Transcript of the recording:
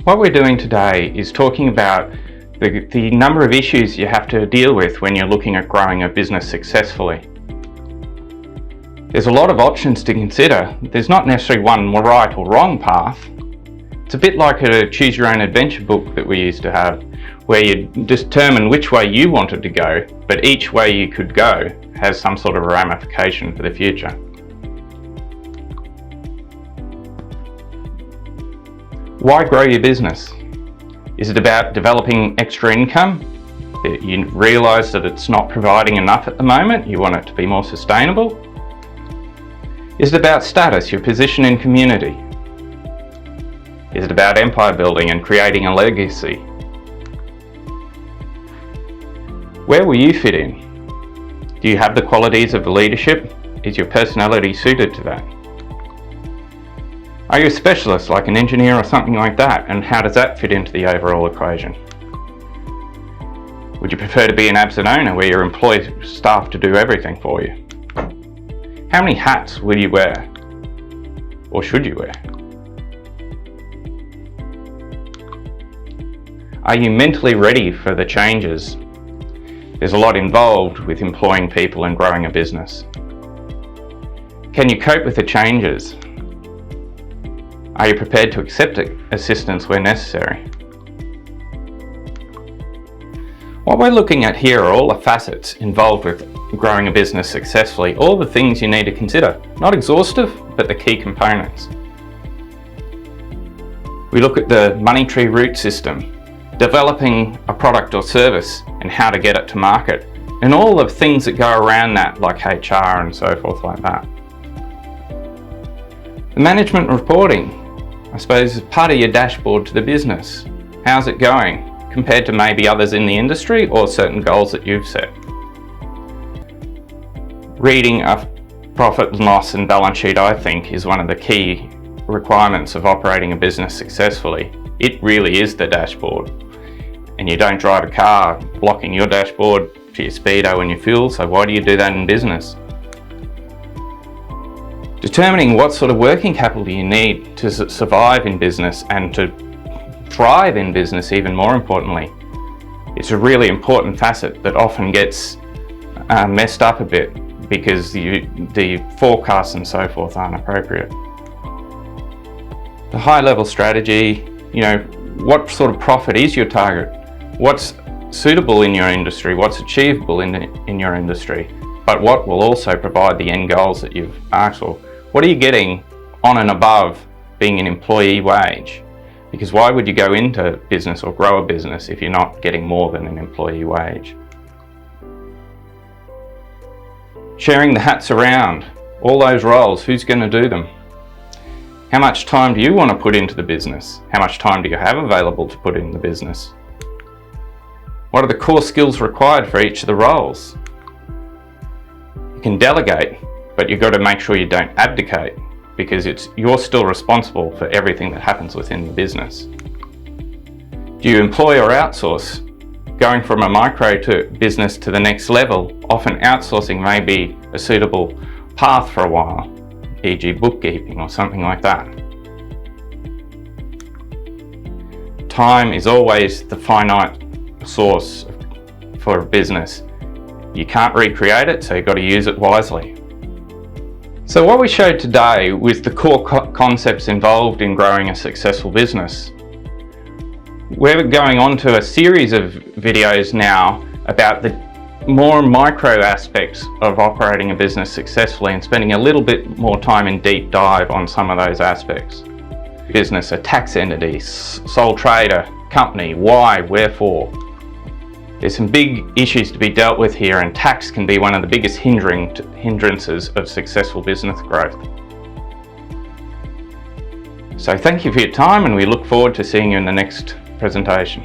What we're doing today is talking about the number of issues you have to deal with when you're looking at growing a business successfully. There's a lot of options to consider. There's not necessarily one right or wrong path. It's a bit like a choose your own adventure book that we used to have, where you determine which way you wanted to go, but each way you could go has some sort of ramification for the future. Why grow your business? Is it about developing extra income? You realise that it's not providing enough at the moment, you want it to be more sustainable? Is it about status, your position in community? Is it about empire building and creating a legacy? Where will you fit in? Do you have the qualities of leadership? Is your personality suited to that? Are you a specialist like an engineer or something like that, and how does that fit into the overall equation? Would you prefer to be an absent owner where you employ staff to do everything for you? How many hats will you wear? Or should you wear? Are you mentally ready for the changes? There's a lot involved with employing people and growing a business. Can you cope with the changes? Are you prepared to accept assistance where necessary? What we're looking at here are all the facets involved with growing a business successfully, all the things you need to consider. Not exhaustive, but the key components. We look at the money tree root system, developing a product or service and how to get it to market, and all the things that go around that, like HR and so forth like that. The management reporting, I suppose, is part of your dashboard to the business. How's it going compared to maybe others in the industry or certain goals that you've set? Reading a profit and loss and balance sheet, I think, is one of the key requirements of operating a business successfully. It really is the dashboard. And you don't drive a car blocking your dashboard to your speedo and your fuel, so why do you do that in business? Determining what sort of working capital you need to survive in business and to thrive in business, even more importantly. It's a really important facet that often gets messed up a bit because the forecasts and so forth aren't appropriate. The high level strategy, what sort of profit is your target? What's suitable in your industry? What's achievable in your industry? But what will also provide the end goals that you've asked for? What are you getting on and above being an employee wage? Because why would you go into business or grow a business if you're not getting more than an employee wage? Sharing the hats around, all those roles, who's going to do them? How much time do you want to put into the business? How much time do you have available to put in the business? What are the core skills required for each of the roles? You can delegate, but you've got to make sure you don't abdicate, because you're still responsible for everything that happens within the business. Do you employ or outsource? Going from a micro business to the next level, often outsourcing may be a suitable path for a while, e.g. bookkeeping or something like that. Time is always the finite source for a business. You can't recreate it, so you've got to use it wisely. So what we showed today was the core concepts involved in growing a successful business. We're going on to a series of videos now about the more micro aspects of operating a business successfully and spending a little bit more time in deep dive on some of those aspects. Business, a tax entity, sole trader, company, why, wherefore. There's some big issues to be dealt with here, and tax can be one of the biggest hindrances of successful business growth. So thank you for your time, and we look forward to seeing you in the next presentation.